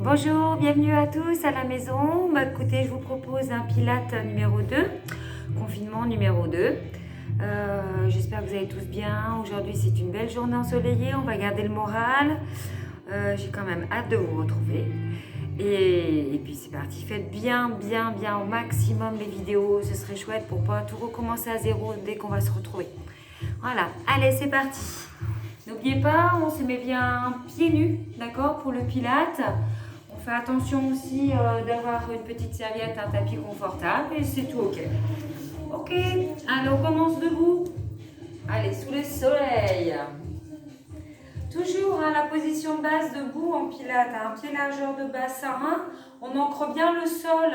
Bonjour, bienvenue à tous à la maison. Écoutez, je vous propose un Pilates numéro 2, confinement numéro 2. J'espère que vous allez tous bien. Aujourd'hui, c'est une belle journée ensoleillée. On va garder le moral. J'ai quand même hâte de vous retrouver. Et puis c'est parti. Faites bien au maximum les vidéos. Ce serait chouette pour pas tout recommencer à zéro dès qu'on va se retrouver. Voilà, allez, c'est parti. N'oubliez pas, on se met bien pieds nus, d'accord, pour le Pilates. On fait attention aussi d'avoir une petite serviette, un tapis confortable et c'est tout ok. Ok, allez, on commence debout. Allez, sous le soleil. Toujours la position de base debout en Pilates, un pied largeur de bassin. On ancre bien le sol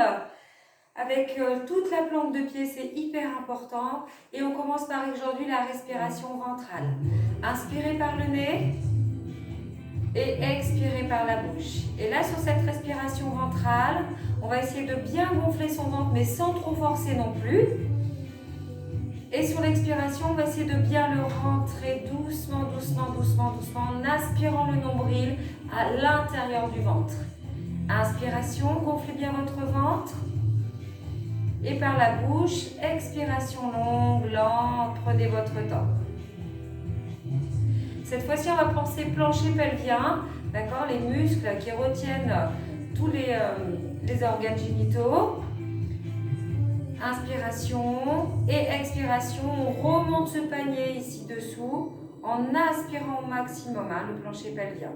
avec toute la plante de pied, c'est hyper important. Et on commence par aujourd'hui la respiration ventrale. Inspirez par le nez et expirez par la bouche. Et là, sur cette respiration ventrale, on va essayer de bien gonfler son ventre, mais sans trop forcer non plus. Et sur l'expiration, on va essayer de bien le rentrer doucement, en aspirant le nombril à l'intérieur du ventre. Inspiration, gonflez bien votre ventre. Et par la bouche, expiration longue, lente, prenez votre temps. Cette fois-ci, on va penser plancher pelvien, d'accord, les muscles qui retiennent tous les organes génitaux. Inspiration et expiration, on remonte ce panier ici dessous en aspirant au maximum le plancher pelvien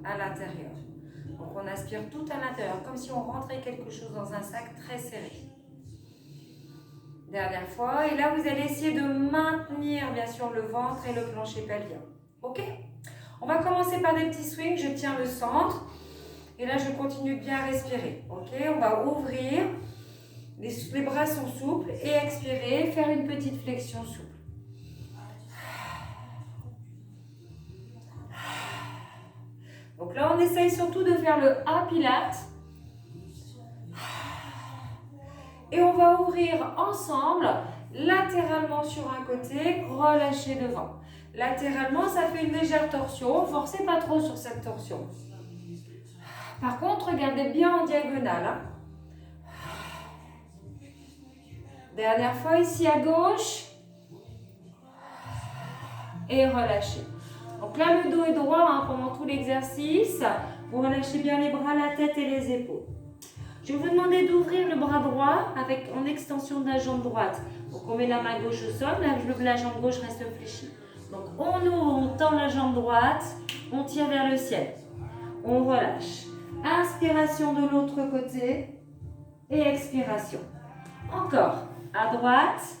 à l'intérieur. Donc on aspire tout à l'intérieur, comme si on rentrait quelque chose dans un sac très serré. Dernière fois, et là vous allez essayer de maintenir bien sûr le ventre et le plancher pelvien. Ok? On va commencer par des petits swings, je tiens le centre et là je continue de bien respirer. Ok? On va ouvrir, les bras sont souples et expirer, faire une petite flexion souple. Donc là on essaye surtout de faire le A Pilates. Et on va ouvrir ensemble, latéralement sur un côté, relâcher devant. Latéralement, ça fait une légère torsion. Forcez pas trop sur cette torsion. Par contre, regardez bien en diagonale. Dernière fois, ici à gauche. Et relâchez. Donc là, le dos est droit pendant tout l'exercice. Vous relâchez bien les bras, la tête et les épaules. Je vais vous demander d'ouvrir le bras droit en extension de la jambe droite. Donc on met la main gauche au sol, la jambe gauche reste fléchie. Donc on ouvre, on tend la jambe droite, on tire vers le ciel. On relâche. Inspiration de l'autre côté et expiration. Encore, à droite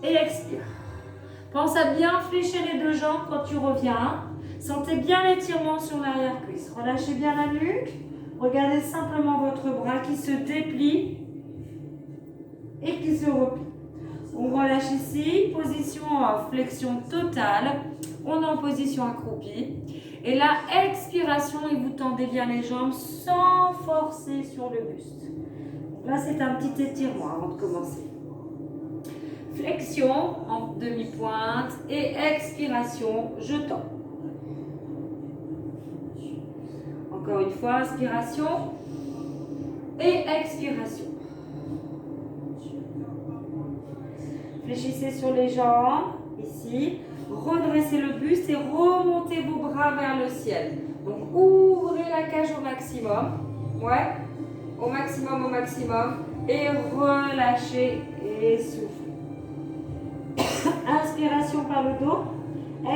et expire. Pense à bien fléchir les deux jambes quand tu reviens. Sentez bien l'étirement sur l'arrière-cuisse. Relâchez bien la nuque. Regardez simplement votre bras qui se déplie et qui se replie. On relâche ici, position flexion totale. On est en position accroupie. Et là, expiration et vous tendez bien les jambes sans forcer sur le buste. Donc là, c'est un petit étirement avant de commencer. Flexion en demi-pointe et expiration, je tends. Encore une fois, inspiration et expiration. Fléchissez sur les jambes, ici. Redressez le buste et remontez vos bras vers le ciel. Donc, ouvrez la cage au maximum. Ouais, au maximum. Et relâchez et soufflez. Inspiration par le dos.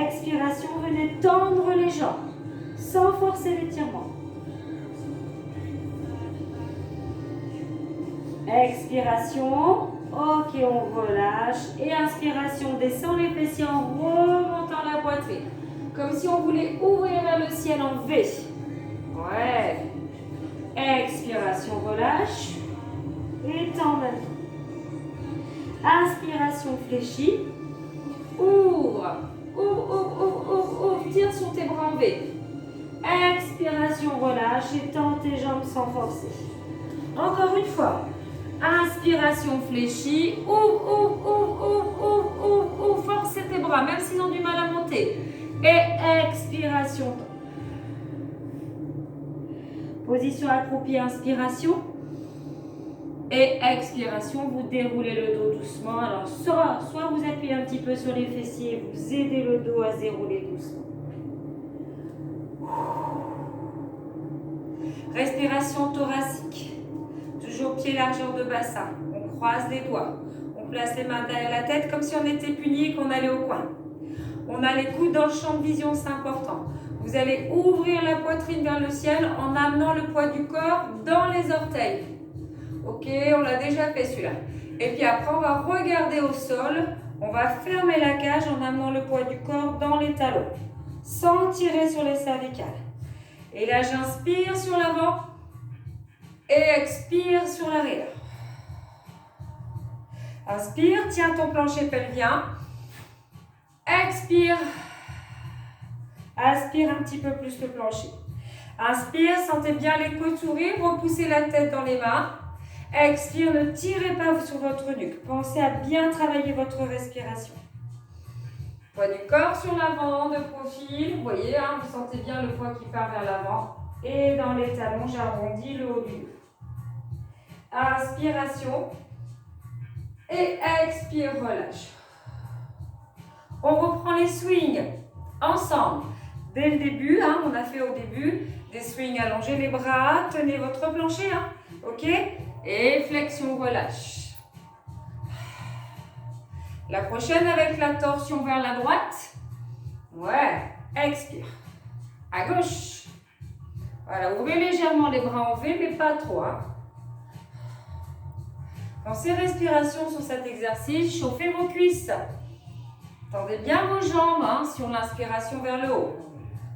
Expiration, venez tendre les jambes sans forcer l'étirement. Expiration, ok, on relâche. Et inspiration, descend les fessiers en remontant la poitrine. Comme si on voulait ouvrir vers le ciel en V. Ouais. Expiration, relâche. Et tend maintenant. Inspiration, fléchie. Ouvre. Ouvre. Tire sur tes bras en V. Expiration, relâche et tends tes jambes sans forcer. Encore une fois. Inspiration fléchie, ouvre, forcez tes bras, même s'ils ont du mal à monter. Et expiration. Position accroupie, inspiration. Et expiration, vous déroulez le dos doucement. Alors, soit vous appuyez un petit peu sur les fessiers, vous aidez le dos à se dérouler doucement. Respiration thoracique. Toujours pied largeur de bassin. On croise les doigts. On place les mains derrière la tête comme si on était puni et qu'on allait au coin. On a les coudes dans le champ de vision, c'est important. Vous allez ouvrir la poitrine vers le ciel en amenant le poids du corps dans les orteils. Ok, on l'a déjà fait celui-là. Et puis après, on va regarder au sol. On va fermer la cage en amenant le poids du corps dans les talons, sans tirer sur les cervicales. Et là, j'inspire sur l'avant et expire sur l'arrière. Inspire, tiens ton plancher pelvien. Expire. Aspire un petit peu plus le plancher. Inspire, sentez bien les côtes s'ouvrir, repoussez la tête dans les mains. Expire, ne tirez pas sur votre nuque. Pensez à bien travailler votre respiration. Poids du corps sur l'avant, de profil. Vous voyez, hein, vous sentez bien le poids qui part vers l'avant. Et dans les talons, j'arrondis le haut du dos. Inspiration. Et expire, relâche. On reprend les swings ensemble. Dès le début, hein, on a fait au début des swings allongés, les bras, tenez votre plancher, hein, ok? Et flexion, relâche. La prochaine avec la torsion vers la droite. Ouais, expire. À gauche. Voilà, ouvrez légèrement les bras en V, mais pas trop. Hein. Pensez respiration sur cet exercice, chauffez vos cuisses. Tendez bien vos jambes hein, sur l'inspiration vers le haut.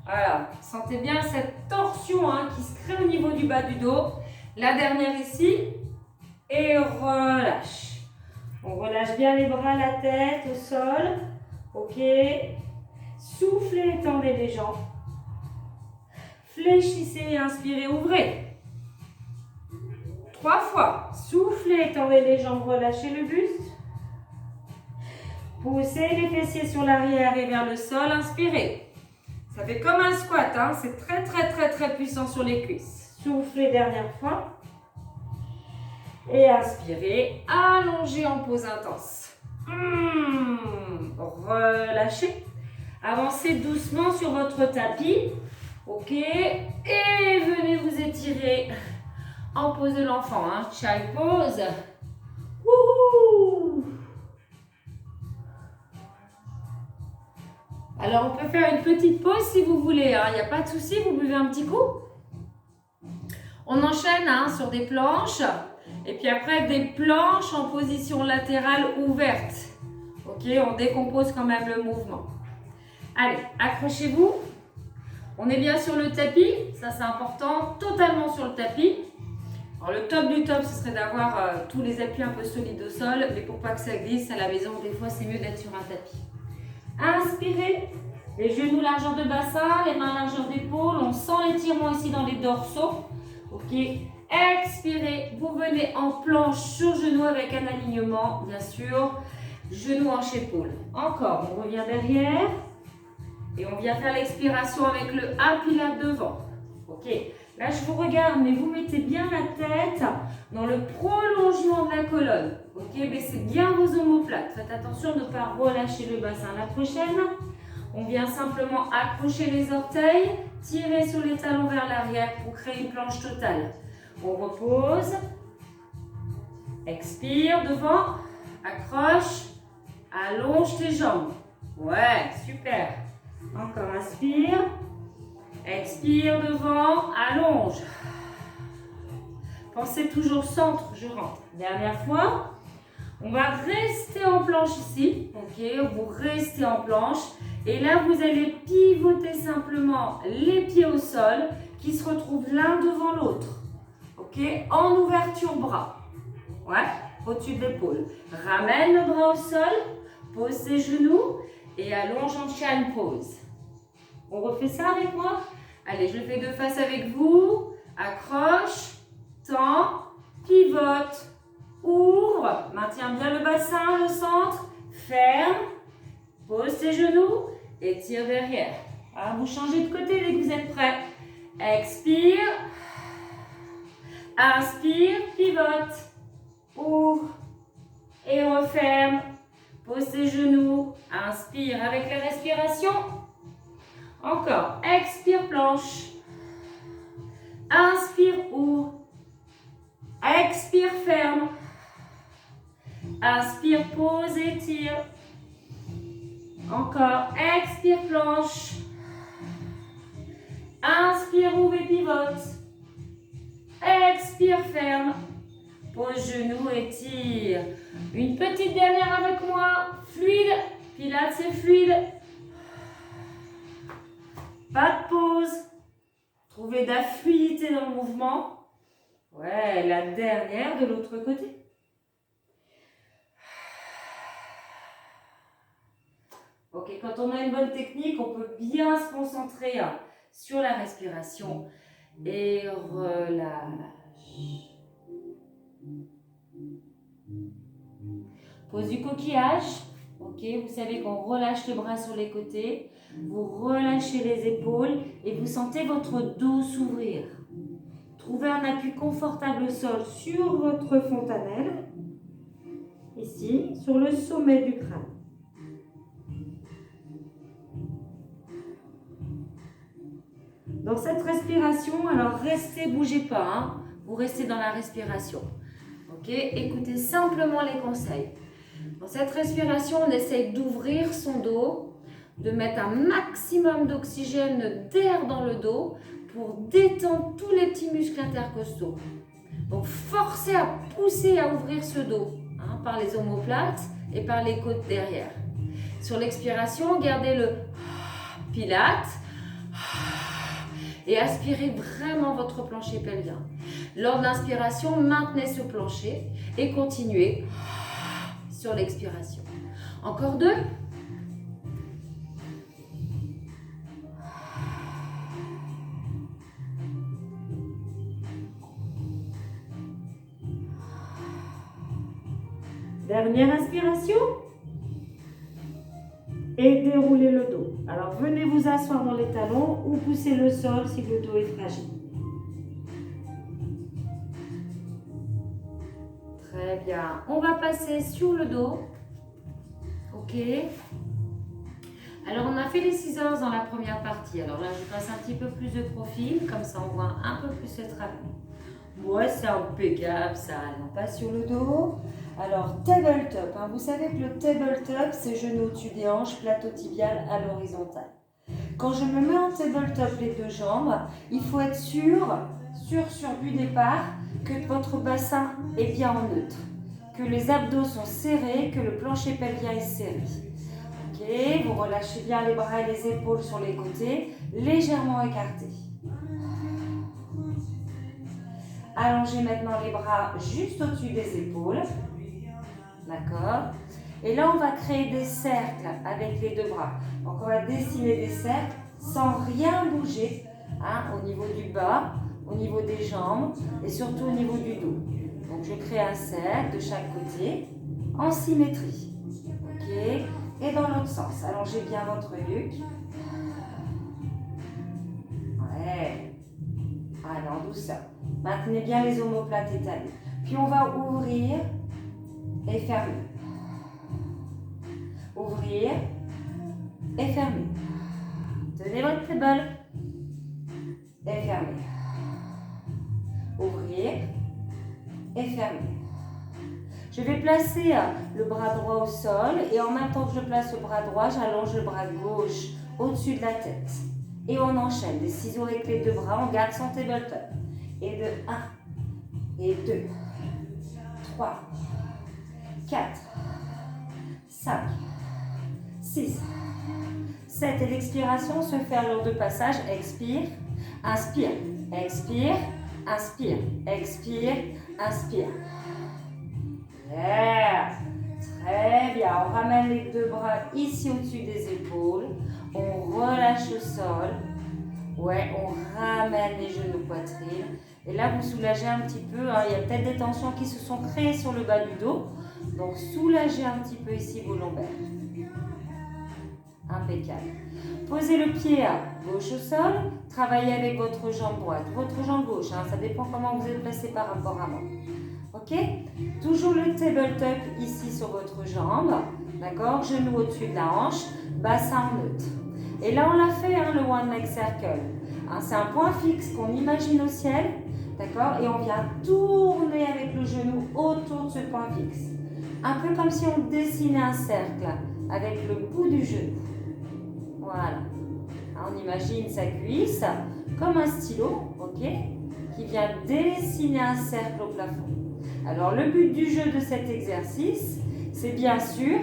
Voilà, sentez bien cette torsion hein, qui se crée au niveau du bas du dos. La dernière ici. Et relâche. On relâche bien les bras, la tête au sol. Ok. Soufflez, tendez les jambes. Fléchissez, inspirez, ouvrez. 3 fois. Soufflez, tendez les jambes, relâchez le buste. Poussez les fessiers sur l'arrière et vers le sol, inspirez. Ça fait comme un squat, hein. C'est très puissant sur les cuisses. Soufflez dernière fois. Et inspirez, allongez en pause intense. Relâchez. Avancez doucement sur votre tapis. Ok. Et venez vous étirer en pose de l'enfant. Hein. Child pose. Wouhou. Alors, on peut faire une petite pause si vous voulez. Il n'y a pas de souci, vous buvez un petit coup. On enchaîne hein, sur des planches. Et puis après, des planches en position latérale ouverte. Ok, on décompose quand même le mouvement. Allez, accrochez-vous. On est bien sur le tapis. Ça, c'est important. Totalement sur le tapis. Alors, le top du top, ce serait d'avoir tous les appuis un peu solides au sol. Mais pour pas que ça glisse à la maison, des fois, c'est mieux d'être sur un tapis. Inspirez. Les genoux largeur de bassin, les mains largeur d'épaule. On sent l'étirement ici dans les dorsaux. Ok. Expirez, vous venez en planche sur genou avec un alignement, bien sûr, genou hanche épaule. Encore, on revient derrière et on vient faire l'expiration avec le 1 pilate devant. Ok, là je vous regarde, mais vous mettez bien la tête dans le prolongement de la colonne. Ok, baissez bien vos omoplates. Faites attention de ne pas relâcher le bassin. La prochaine, on vient simplement accrocher les orteils, tirer sur les talons vers l'arrière pour créer une planche totale. On repose, expire devant, accroche, allonge tes jambes. Ouais, super. Encore, inspire, expire devant, allonge. Pensez toujours centre, je rentre. Dernière fois, on va rester en planche ici. Ok, vous restez en planche. Et là, vous allez pivoter simplement les pieds au sol qui se retrouvent l'un devant l'autre. Ok, en ouverture bras. Ouais, au-dessus de l'épaule. Ramène le bras au sol, pose ses genoux et allonge en child pose. On refait ça avec moi? Allez, je le fais de face avec vous. Accroche, tends, pivote, ouvre, maintiens bien le bassin, le centre, ferme, pose tes genoux et tire derrière. Alors, vous changez de côté dès que vous êtes prêts. Expire. Inspire, pivote. Ouvre et referme. Pose tes genoux. Inspire avec la respiration. Encore. Expire, planche. Inspire, ouvre. Expire, ferme. Inspire, pose, étire. Encore. Expire, planche. Inspire, ouvre et pivote. Expire, ferme. Pose genou, étire. Une petite dernière avec moi. Fluide. Pilates, c'est fluide. Pas de pause. Trouvez de la fluidité dans le mouvement. Ouais, la dernière de l'autre côté. Ok, quand on a une bonne technique, on peut bien se concentrer sur la respiration et relâche. Pose du coquillage. Ok, vous savez qu'on relâche le bras sur les côtés. Vous relâchez les épaules et vous sentez votre dos s'ouvrir. Trouvez un appui confortable au sol sur votre fontanelle. Ici, sur le sommet du crâne. Dans cette respiration, alors restez, bougez pas, hein. Vous restez dans la respiration. Ok, écoutez simplement les conseils. Dans cette respiration, on essaye d'ouvrir son dos, de mettre un maximum d'oxygène, d'air dans le dos pour détendre tous les petits muscles intercostaux. Donc forcez à pousser à ouvrir ce dos hein, par les omoplates et par les côtes derrière. Sur l'expiration, gardez le pilate. Et aspirez vraiment votre plancher pelvien. Lors de l'inspiration, maintenez ce plancher et continuez sur l'expiration. Encore 2. Dernière inspiration. Et déroulez le dos. Alors venez vous asseoir dans les talons ou poussez le sol si le dos est fragile. Très bien. On va passer sur le dos. Ok. Alors on a fait les scissors dans la première partie. Alors là je passe un petit peu plus de profil. Comme ça on voit un peu plus le travail. Ouais, c'est impeccable ça. On passe sur le dos. Alors, tabletop. Hein. Vous savez que le tabletop, c'est genou au-dessus des hanches, plateau tibial à l'horizontale. Quand je me mets en tabletop les deux jambes, il faut être sûr du départ que votre bassin est bien en neutre, que les abdos sont serrés, que le plancher pelvien est serré. Ok, vous relâchez bien les bras et les épaules sur les côtés, légèrement écartés. Allongez maintenant les bras juste au-dessus des épaules. D'accord. Et là, on va créer des cercles avec les deux bras. Donc, on va dessiner des cercles sans rien bouger hein, au niveau du bas, au niveau des jambes et surtout au niveau du dos. Donc, je crée un cercle de chaque côté en symétrie. Ok. Et dans l'autre sens, allongez bien votre nuque. Ouais. Allez, en douceur. Maintenez bien les omoplates étalées. Puis, on va ouvrir et fermer. Ouvrir et fermer. Tenez votre table et fermer. Ouvrir et fermer. Je vais placer le bras droit au sol et en même temps que je place le bras droit, j'allonge le bras gauche au-dessus de la tête. Et on enchaîne des ciseaux avec les deux bras, on garde son tabletop. Et de 1, et 2, 3, 4, 5, 6, 7. Et l'expiration se fait à l'heure de passage. Expire, inspire, expire, inspire, expire, inspire. Yeah. Très bien. On ramène les deux bras ici au-dessus des épaules. On relâche le sol. Ouais, on ramène les genoux poitrine. Et là, vous soulagez un petit peu. Hein. Il y a peut-être des tensions qui se sont créées sur le bas du dos. Donc, soulagez un petit peu ici vos lombaires. Impeccable. Posez le pied à gauche au sol, travaillez avec votre jambe droite, votre jambe gauche, hein, ça dépend comment vous êtes placé par rapport à moi. Ok? Toujours le tabletop ici sur votre jambe, d'accord? Genou au-dessus de la hanche, bassin en neutre. Et là, on l'a fait, hein, le One Leg Circle. Hein, c'est un point fixe qu'on imagine au ciel, d'accord? Et on vient tourner avec le genou autour de ce point fixe. Un peu comme si on dessinait un cercle avec le bout du genou. Voilà. On imagine sa cuisse comme un stylo, ok, qui vient dessiner un cercle au plafond. Alors, le but du jeu de cet exercice, c'est bien sûr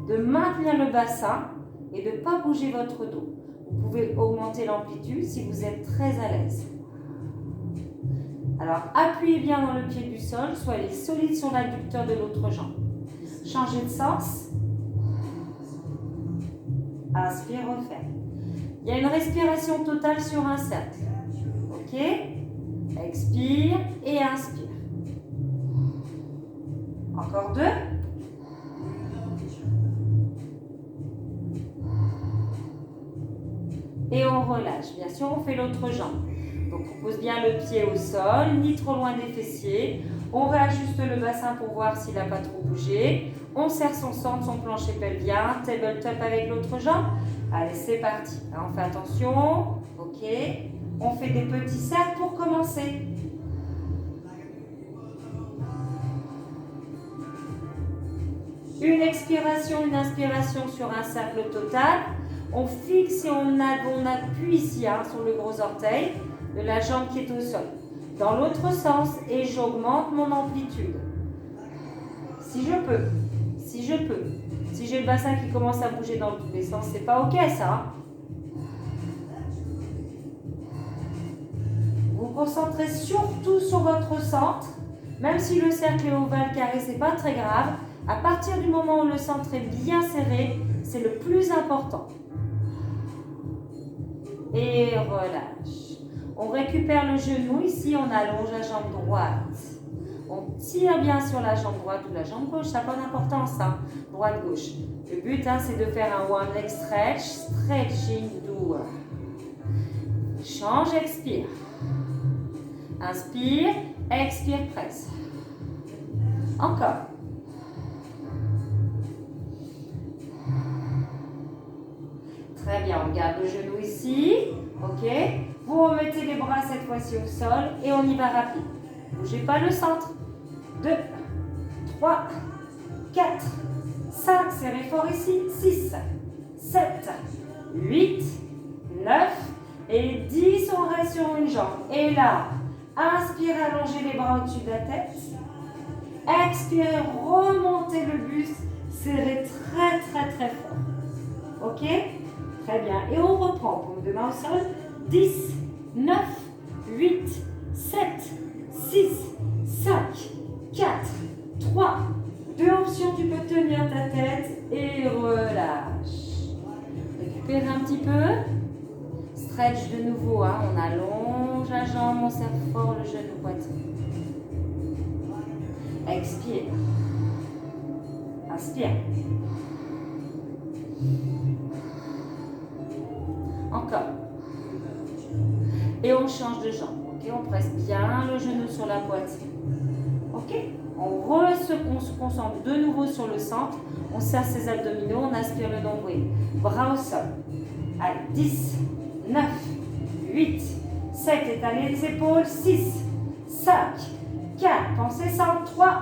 de maintenir le bassin et de ne pas bouger votre dos. Vous pouvez augmenter l'amplitude si vous êtes très à l'aise. Alors, appuyez bien dans le pied du sol, soyez solide sur l'adducteur de l'autre jambe. Changez de sens. Inspire, referme. Il y a une respiration totale sur un cercle. Ok? Expire et inspire. Encore 2. Et on relâche. Bien sûr, on fait l'autre jambe. Donc, on pose bien le pied au sol, ni trop loin des fessiers. On réajuste le bassin pour voir s'il n'a pas trop bougé. On serre son centre, son plancher pelvien. Tabletop avec l'autre jambe. Allez, c'est parti. On fait attention. Ok. On fait des petits cercles pour commencer. Une expiration, une inspiration sur un cercle total. On fixe et on appuie ici hein, sur le gros orteil de la jambe qui est au sol. Dans l'autre sens et j'augmente mon amplitude. Si je peux. Si je peux. Si j'ai le bassin qui commence à bouger dans tous les sens, c'est pas ok ça. Vous concentrez surtout sur votre centre. Même si le cercle est ovale, carré, c'est pas très grave. À partir du moment où le centre est bien serré, c'est le plus important. Et relâche. On récupère le genou. Ici, on allonge la jambe droite. On tire bien sur la jambe droite ou la jambe gauche. Ça n'a pas d'importance, hein. Droite-gauche. Le but, hein, c'est de faire un one leg stretch. Stretching doux. Change, expire. Inspire, expire, presse. Encore. Très bien, on garde le genou ici. Ok. Vous remettez les bras cette fois-ci au sol et on y va rapide. Bougez pas le centre. 2, 3, 4, 5, serrez fort ici. 6, 7, 8, 9 et 10. On reste sur une jambe. Et là, inspirez, allongez les bras au-dessus de la tête. Expirez, remontez le buste. Serrez très, très, très fort. Ok? Très bien. Et on reprend. Paume de main au sol. 10, 9, 8, 7, 6, 5, 4, 3, 2 options. Tu peux tenir ta tête et relâche. Récupère un petit peu. Stretch de nouveau. Hein. On allonge la jambe, on serre fort le genou poitrine. Expire. Inspire. Encore. Et on change de jambe. Ok, on presse bien le genou sur la poitrine. Ok. On se concentre de nouveau sur le centre. On serre ses abdominaux, on aspire le nombril. Bras au sol. Allez, 10, 9, 8, 7, étalez les épaules. 6, 5, 4, pensez centre. 3,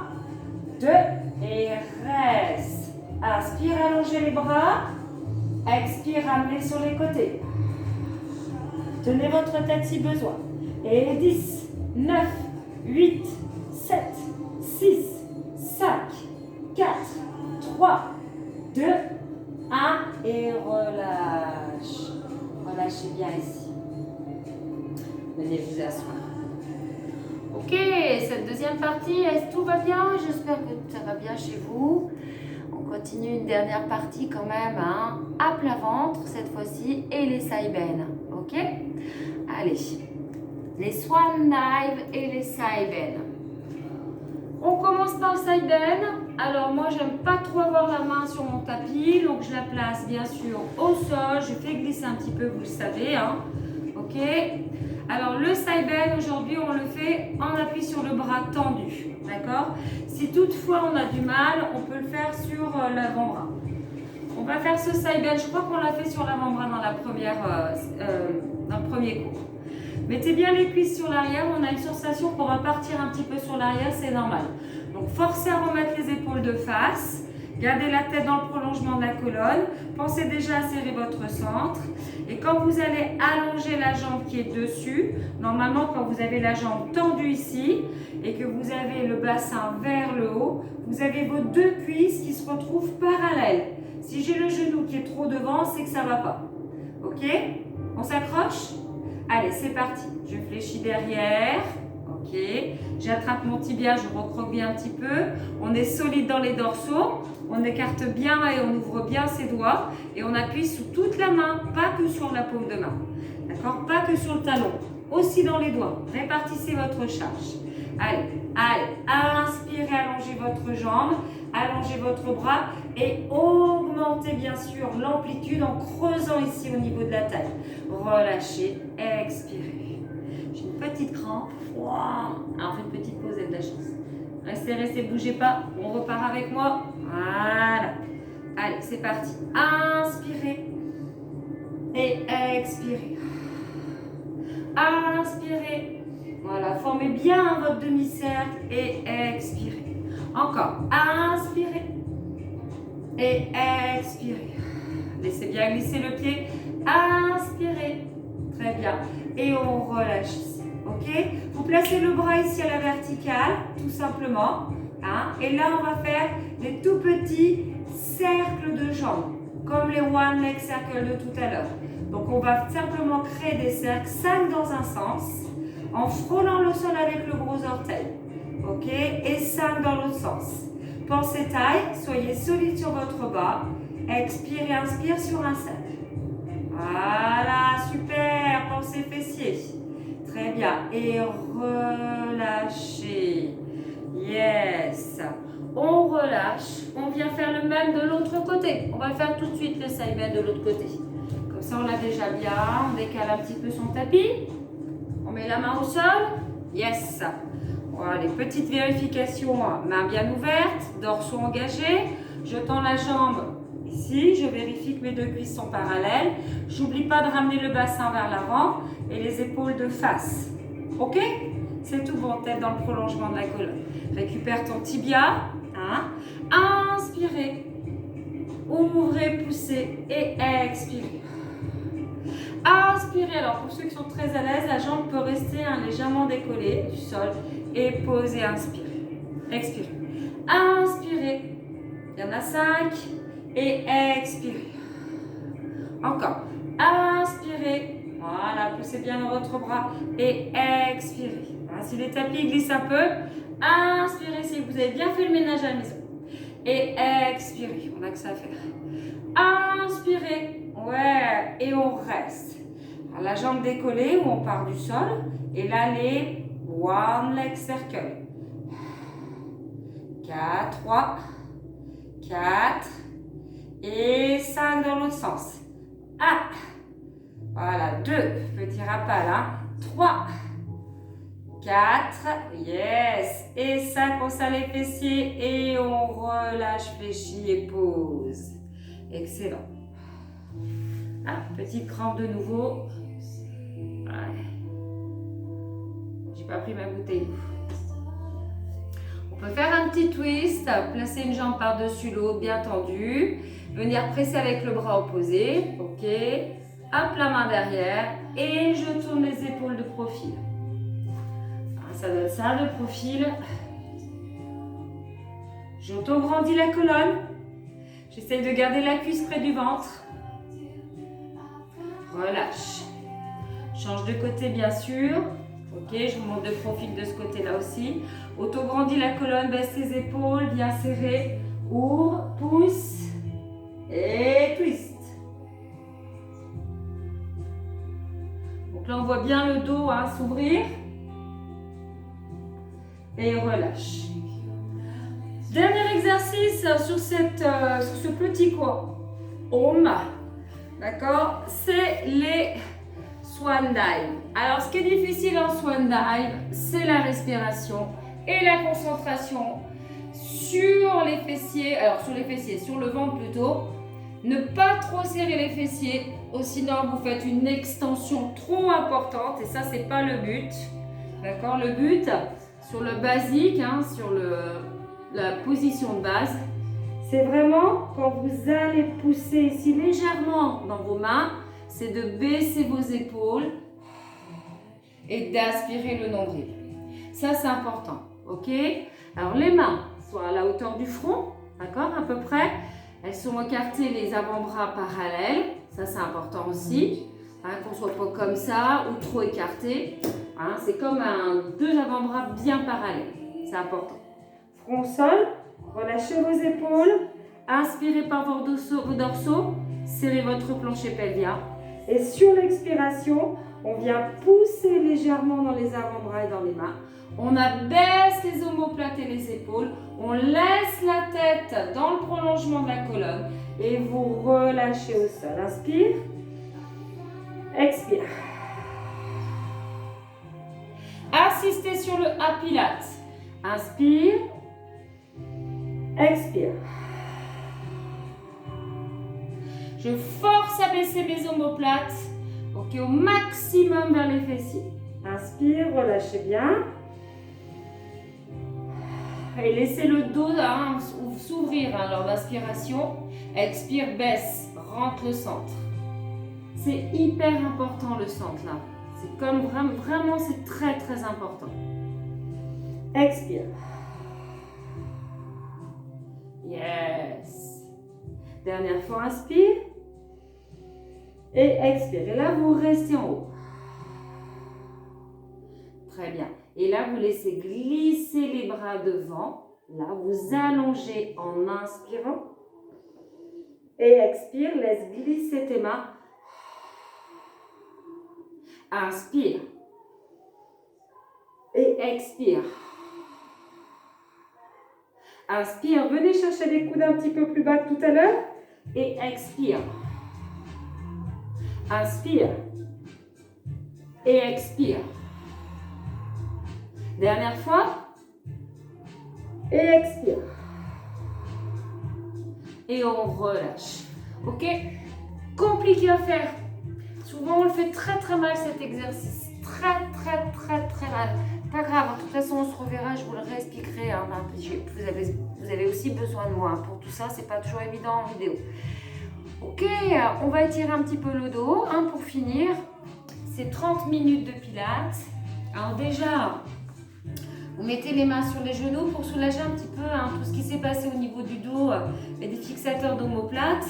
2, et reste. Inspire, allongez les bras. Expire, ramenez sur les côtés. Tenez votre tête si besoin. Et 10, 9, 8, 7, 6, 5, 4, 3, 2, 1 et relâche. Relâchez bien ici. Venez vous asseoir. Ok, cette deuxième partie, est-ce que tout va bien? J'espère que ça va bien chez vous. On continue une dernière partie quand même, hein, à plat ventre cette fois-ci et les side bends. Ok? Allez, les swan dive et les side bends. On commence par le side bend. Alors moi, j'aime pas trop avoir la main sur mon tapis, donc je la place bien sûr au sol. Je fais glisser un petit peu, vous le savez, hein. Ok. Alors le side bend, aujourd'hui, on le fait en appui sur le bras tendu, d'accord? Si toutefois on a du mal, on peut le faire sur l'avant-bras. On va faire ce side bend, je crois qu'on l'a fait sur l'avant-bras dans dans le premier cours. Mettez bien les cuisses sur l'arrière, on a une sensation qu'on va partir un petit peu sur l'arrière, c'est normal. Donc forcez à remettre les épaules de face, gardez la tête dans le prolongement de la colonne, pensez déjà à serrer votre centre. Et quand vous allez allonger la jambe qui est dessus, normalement quand vous avez la jambe tendue ici et que vous avez le bassin vers le haut, vous avez vos deux cuisses qui se retrouvent parallèles. Si j'ai le genou qui est trop devant, c'est que ça ne va pas. Ok? On s'accroche? Allez, c'est parti. Je fléchis derrière. Ok. J'attrape mon tibia, je recroque bien un petit peu. On est solide dans les dorsaux. On écarte bien et on ouvre bien ses doigts. Et on appuie sous toute la main, pas que sur la paume de main. D'accord? Pas que sur le talon. Aussi dans les doigts. Répartissez votre charge. Allez, allez. Inspirez, allongez votre jambe. Allongez votre bras et augmentez bien sûr l'amplitude en creusant ici au niveau de la taille. Relâchez, expirez. J'ai une petite crampe. Wow. Alors, faites une petite pause, et de la chance. Restez, restez, bougez pas. On repart avec moi. Voilà. Allez, c'est parti. Inspirez et expirez. Inspirez. Voilà, formez bien votre demi-cercle et expirez. Encore. Inspirez et expirez. Laissez bien glisser le pied. Inspirez. Très bien. Et on relâche ici. Ok? Vous placez le bras ici à la verticale, tout simplement. Hein? Et là, on va faire des tout petits cercles de jambes, comme les one leg circle de tout à l'heure. Donc, on va simplement créer des cercles, 5 dans un sens, en frôlant le sol avec le gros orteil. Ok? Et 5 dans l'autre sens. Pensez taille, soyez solide sur votre bas. Expire et inspire sur un cercle. Voilà, super. Pensez fessiers. Très bien. Et relâchez. Yes. On relâche. On vient faire le même de l'autre côté. On va faire tout de suite le side bend de l'autre côté. Comme ça, on l'a déjà bien. On décale un petit peu son tapis. On met la main au sol. Yes. Voilà, les petites vérifications, main bien ouverte, dorsaux engagés, je tends la jambe ici, je vérifie que mes deux cuisses sont parallèles, j'oublie pas de ramener le bassin vers l'avant et les épaules de face. Ok? C'est tout bon, tête dans le prolongement de la colonne. Récupère ton tibia, hein? Inspirez, ouvrez, poussez et expirez. Inspirez, alors pour ceux qui sont très à l'aise, la jambe peut rester légèrement décollée du sol. Et posez, inspirez. Expirez. Inspirez. Il y en a 5. Et expirez. Encore. Inspirez. Voilà, poussez bien dans votre bras. Et expirez. Voilà, si les tapis glissent un peu, inspirez si vous avez bien fait le ménage à la maison. Et expirez. On a que ça à faire. Inspirez. Ouais. Et on reste. Alors, la jambe décollée où on part du sol. Et là, les one leg circle. 4, 3, 4 et 5 dans l'autre sens. 1, voilà, 2, petit rappel, hein. 3, 4, yes, et 5, on serre les fessiers et on relâche, fléchit et pose. Excellent. Ah, petite crampe de nouveau. Ouais. J'ai pas pris ma bouteille. On peut faire un petit twist, placer une jambe par-dessus l'autre, bien tendue. Venir presser avec le bras opposé. Ok. Hop, la main derrière. Et je tourne les épaules de profil. Ça donne ça, de profil. J'auto-grandis la colonne. J'essaye de garder la cuisse près du ventre. Relâche. Change de côté, bien sûr. Ok, je vous montre de profil de ce côté-là aussi. Auto-grandis la colonne, baisse les épaules, bien serré. Ouvre, pousse et twist. Donc là, on voit bien le dos s'ouvrir. Et relâche. Dernier exercice sur ce petit coin. Om. D'accord? C'est les swan dive. Alors, ce qui est difficile en swan dive, c'est la respiration et la concentration sur les fessiers. Alors, sur les fessiers, sur le ventre plutôt. Ne pas trop serrer les fessiers, sinon vous faites une extension trop importante et ça, c'est pas le but. D'accord? Le but, sur le basique, sur la position de base, c'est vraiment quand vous allez pousser ici légèrement dans vos mains, c'est de baisser vos épaules et d'aspirer le nombril. Ça, c'est important. Ok? Alors, les mains sont à la hauteur du front, d'accord? À peu près. Elles sont écartées, les avant-bras parallèles. Ça, c'est important aussi. Qu'on ne soit pas comme ça ou trop écarté. C'est comme deux avant-bras bien parallèles. C'est important. Front au sol. Relâchez vos épaules. Inspirez par vos dorsaux. Serrez votre plancher pelvien. Et sur l'expiration, on vient pousser légèrement dans les avant-bras et dans les mains. On abaisse les omoplates et les épaules. On laisse la tête dans le prolongement de la colonne. Et vous relâchez au sol. Inspire. Expire. Assistez sur le Happy Lat. Inspire. Expire. Je force à baisser mes omoplates. Ok, au maximum vers les fessiers. Inspire, relâchez bien. Et laissez le dos s'ouvrir lors d'inspiration. Expire, baisse, rentre le centre. C'est hyper important le centre là. C'est comme vraiment, c'est très très important. Expire. Yes. Dernière fois, inspire. Et expire. Et là, vous restez en haut. Très bien. Et là, vous laissez glisser les bras devant. Là, vous allongez en inspirant. Et expire, laisse glisser tes mains. Inspire. Et expire. Inspire, venez chercher les coudes un petit peu plus bas que tout à l'heure. Et expire. Inspire. Et expire. Dernière fois. Et expire. Et on relâche. Ok? Compliqué à faire. Souvent, on le fait très très mal cet exercice. Très mal. Pas grave, de toute façon, on se reverra, je vous le réexpliquerai. Vous avez aussi besoin de moi. Pour tout ça, c'est pas toujours évident en vidéo. Ok, on va étirer un petit peu le dos pour finir. C'est 30 minutes de pilates. Alors déjà, vous mettez les mains sur les genoux pour soulager un petit peu tout ce qui s'est passé au niveau du dos et des fixateurs d'omoplates.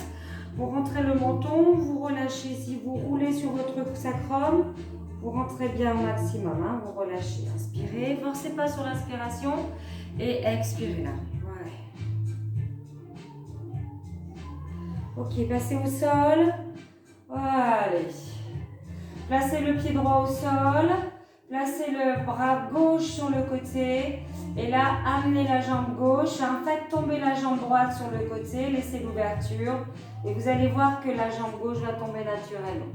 Vous rentrez le menton, vous relâchez ici, vous roulez sur votre sacrum. Vous rentrez bien au maximum, vous relâchez. Inspirez, forcez pas sur l'inspiration et expirez là. Ouais. Ok, passez au sol. Allez. Placez le pied droit au sol. Placez le bras gauche sur le côté. Et là, amenez la jambe gauche. Faites tomber la jambe droite sur le côté. Laissez l'ouverture. Et vous allez voir que la jambe gauche va tomber naturellement.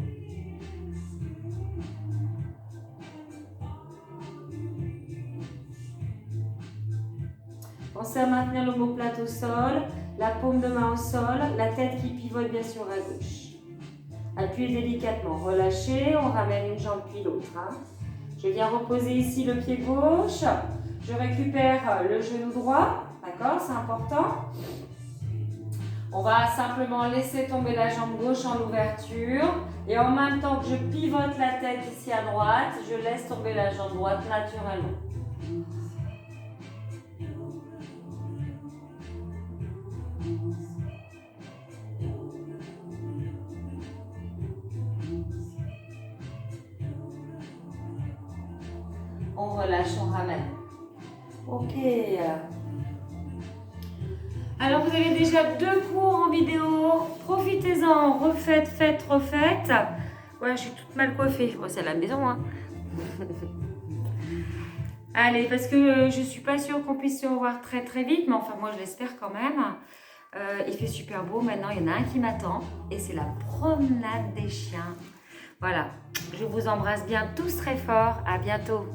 Pensez à maintenir l'omoplate au sol, la paume de main au sol, la tête qui pivote bien sûr à gauche. Appuyez délicatement, relâchez, on ramène une jambe puis l'autre. Je viens reposer ici le pied gauche, je récupère le genou droit, d'accord, c'est important. On va simplement laisser tomber la jambe gauche en ouverture et en même temps que je pivote la tête ici à droite, je laisse tomber la jambe droite naturellement. On relâche, on ramène. Ok. Alors, vous avez déjà 2 cours en vidéo. Profitez-en. Refaites, faites, refaites. Ouais, je suis toute mal coiffée. Bon, c'est à la maison, Allez, parce que je suis pas sûre qu'on puisse se revoir très très vite, mais enfin moi je l'espère quand même. Il fait super beau, maintenant il y en a un qui m'attend et c'est la promenade des chiens. Voilà, je vous embrasse bien tous très fort, à bientôt.